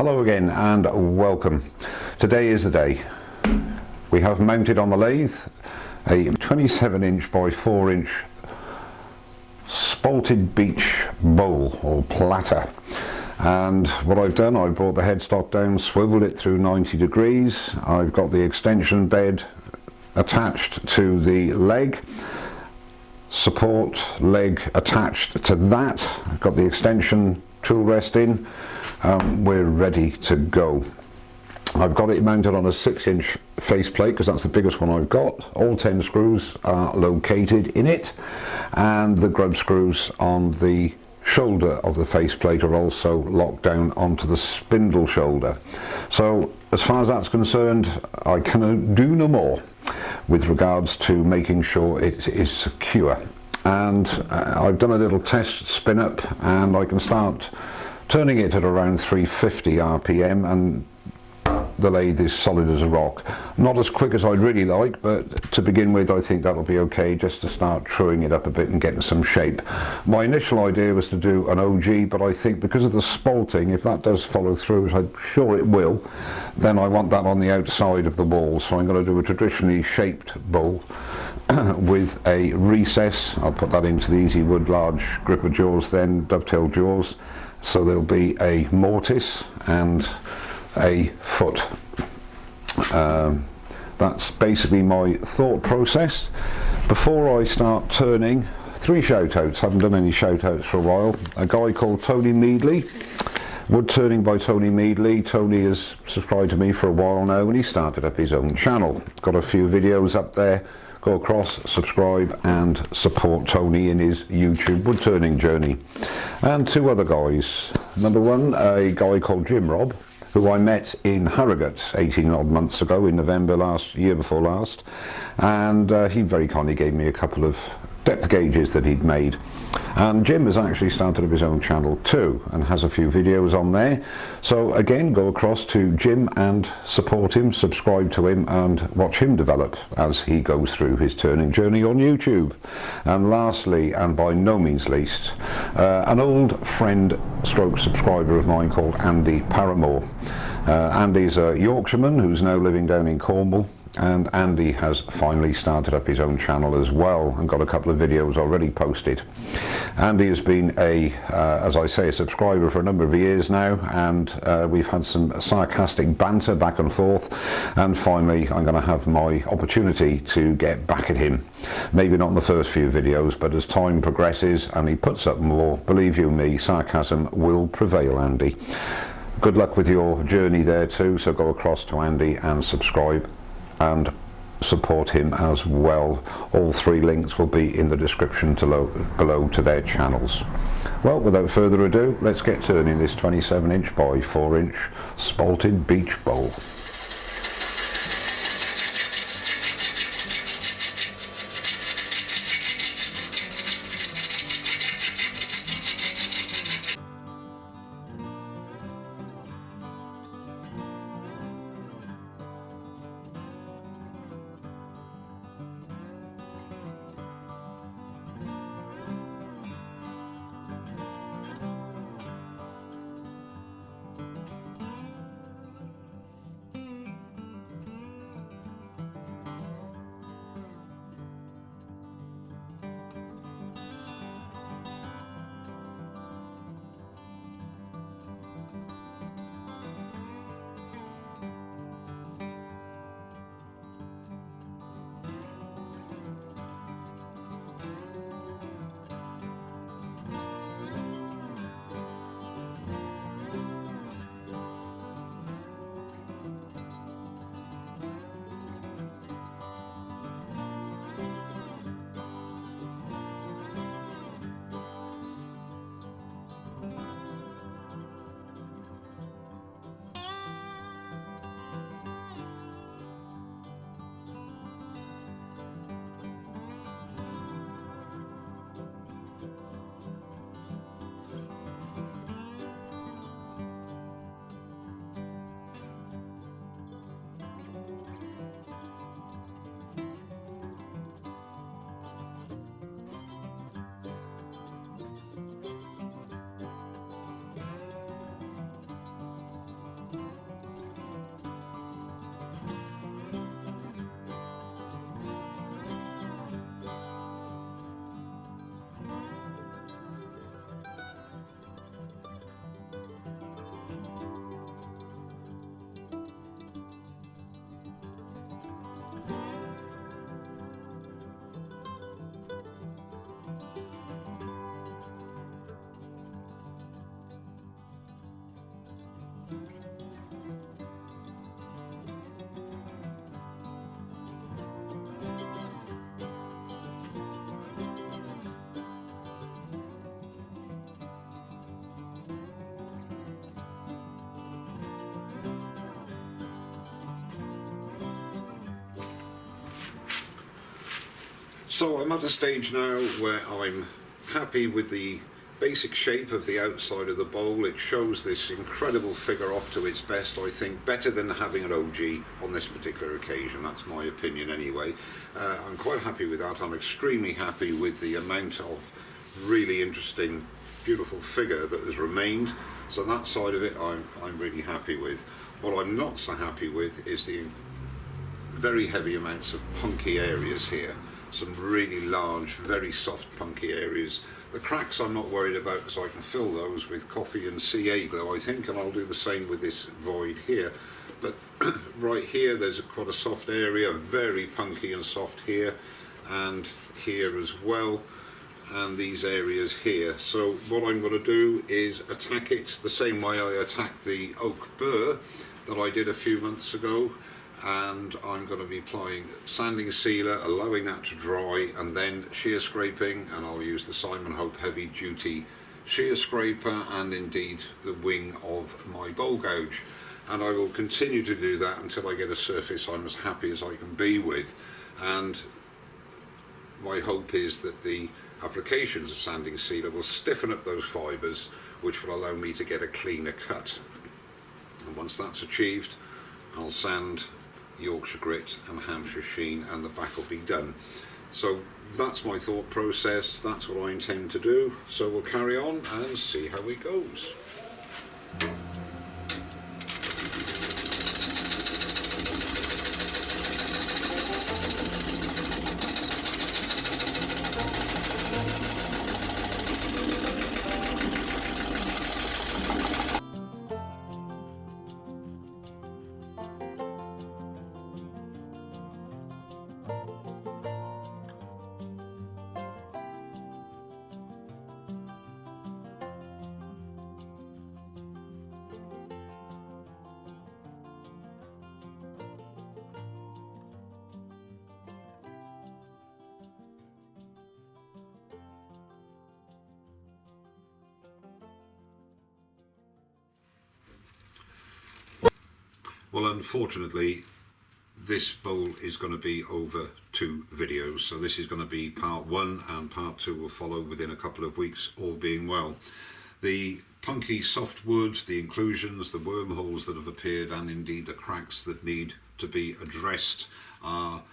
Hello again and welcome. Today is the day. We have mounted on the lathe a 27-inch by 4-inch Spalted Beech bowl or platter, and what I've done, I brought the headstock down, swiveled it through 90 degrees. I've got the extension bed attached to the leg, support leg attached to that. I've got the extension tool rest in. We're ready to go. I've got it mounted on a 6-inch faceplate because that's the biggest one I've got. All 10 screws are located in it, and the grub screws on the shoulder of the faceplate are also locked down onto the spindle shoulder. So as far as that's concerned, I can do no more with regards to making sure it is secure. And I've done a little test spin up, and I can start turning it at around 350 RPM, and the lathe is solid as a rock. Not as quick as I'd really like, but to begin with I think that'll be okay, just to start truing it up a bit and getting some shape. My initial idea was to do an OG, but I think because of the spalting, if that does follow through, as I'm sure it will, then I want that on the outside of the wall. So I'm going to do a traditionally shaped bowl with a recess. I'll put that into the Easy Wood large gripper jaws, then dovetail jaws, so there'll be a mortise and a foot. That's basically my thought process. Before I start turning, 3 shoutouts. Haven't done any shoutouts for a while. A guy called Tony Meadley, Woodturning by Tony Meadley. Tony has subscribed to me for a while now, and he started up his own channel. Got a few videos up there. Go across, subscribe and support Tony in his YouTube woodturning journey. And 2 other guys. Number 1, a guy called Jim Robb, who I met in Harrogate 18 odd months ago, in November year before last, and he very kindly gave me a couple of depth gauges that he'd made. And Jim has actually started up his own channel too, and has a few videos on there. So again, go across to Jim and support him, subscribe to him and watch him develop as he goes through his turning journey on YouTube. And lastly, and by no means least, an old friend stroke subscriber of mine called Andy Paramore. Andy's a Yorkshireman who's now living down in Cornwall, and Andy has finally started up his own channel as well and got a couple of videos already posted. Andy has been as I say, a subscriber for a number of years now, and we've had some sarcastic banter back and forth, and finally I'm going to have my opportunity to get back at him. Maybe not in the first few videos, but as time progresses and he puts up more, believe you me, sarcasm will prevail, Andy. Good luck with your journey there too, so go across to Andy and subscribe and support him as well. All 3 links will be in the description below to their channels. Well, without further ado, let's get turning this 27-inch by 4-inch Spalted Beech bowl. So I'm at a stage now where I'm happy with the basic shape of the outside of the bowl. It shows this incredible figure off to its best, I think, better than having an OG on this particular occasion. That's my opinion anyway. I'm quite happy with that. I'm extremely happy with the amount of really interesting, beautiful figure that has remained. So that side of it I'm really happy with. What I'm not so happy with is the very heavy amounts of punky areas here. Some really large, very soft punky areas. The cracks I'm not worried about because I can fill those with coffee and CA glue, I think, and I'll do the same with this void here. But right here there's quite a soft area, very punky and soft here, and here as well, and these areas here. So what I'm going to do is attack it the same way I attacked the oak burr that I did a few months ago. And I'm going to be applying sanding sealer, allowing that to dry, and then shear scraping, and I'll use the Simon Hope heavy duty shear scraper and indeed the wing of my bowl gouge, and I will continue to do that until I get a surface I'm as happy as I can be with. And my hope is that the applications of sanding sealer will stiffen up those fibres, which will allow me to get a cleaner cut. And once that's achieved, I'll sand Yorkshire grit and Hampshire sheen, and the back will be done. So that's my thought process, that's what I intend to do. So we'll carry on and see how it goes. Well, unfortunately, this bowl is going to be over 2 videos, so this is going to be part 1, and part 2 will follow within a couple of weeks, all being well. The punky soft wood, the inclusions, the wormholes that have appeared, and indeed the cracks that need to be addressed are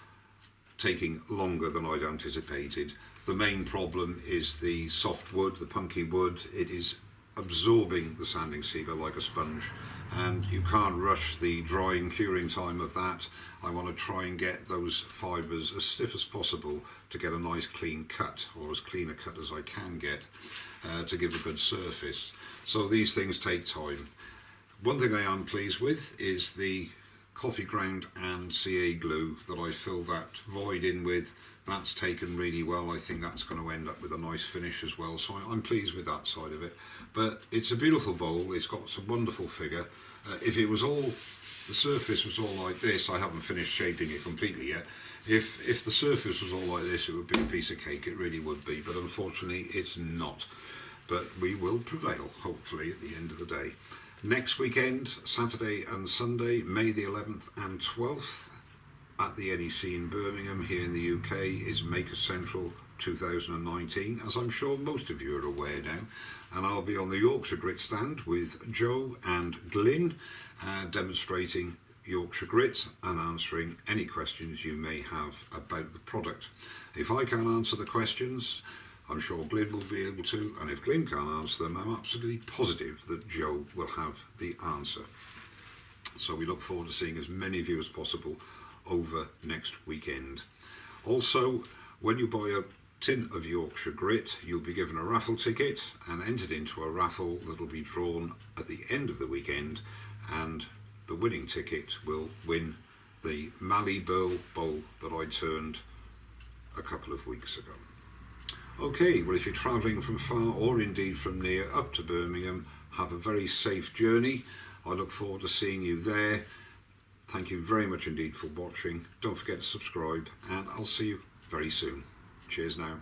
taking longer than I'd anticipated. The main problem is the soft wood, the punky wood. It is absorbing the sanding sealer like a sponge, and you can't rush the drying curing time of that. I want to try and get those fibres as stiff as possible to get a nice clean cut, or as clean a cut as I can get, to give a good surface. So these things take time. One thing I am pleased with is the coffee ground and CA glue that I filled that void in with. That's taken really well. I think that's going to end up with a nice finish as well, so I'm pleased with that side of it. But it's a beautiful bowl, it's got some wonderful figure. If it was all, the surface was all like this, I haven't finished shaping it completely yet. If the surface was all like this, it would be a piece of cake, it really would be, but unfortunately it's not. But we will prevail, hopefully, at the end of the day. Next weekend, Saturday and Sunday, May the 11th and 12th, at the NEC in Birmingham here in the UK, is Maker Central 2019, as I'm sure most of you are aware now. And I'll be on the Yorkshire Grit stand with Joe and Glyn, demonstrating Yorkshire Grit and answering any questions you may have about the product. If I can't answer the questions, I'm sure Glyn will be able to, and if Glyn can't answer them, I'm absolutely positive that Joe will have the answer. So we look forward to seeing as many of you as possible over next weekend. Also, when you buy a tin of Yorkshire Grit, you'll be given a raffle ticket and entered into a raffle that will be drawn at the end of the weekend, and the winning ticket will win the Mallee Burl bowl that I turned a couple of weeks ago. Okay, well, if you're travelling from far or indeed from near up to Birmingham, have a very safe journey. I look forward to seeing you there. Thank you very much indeed for watching. Don't forget to subscribe, and I'll see you very soon. Cheers now.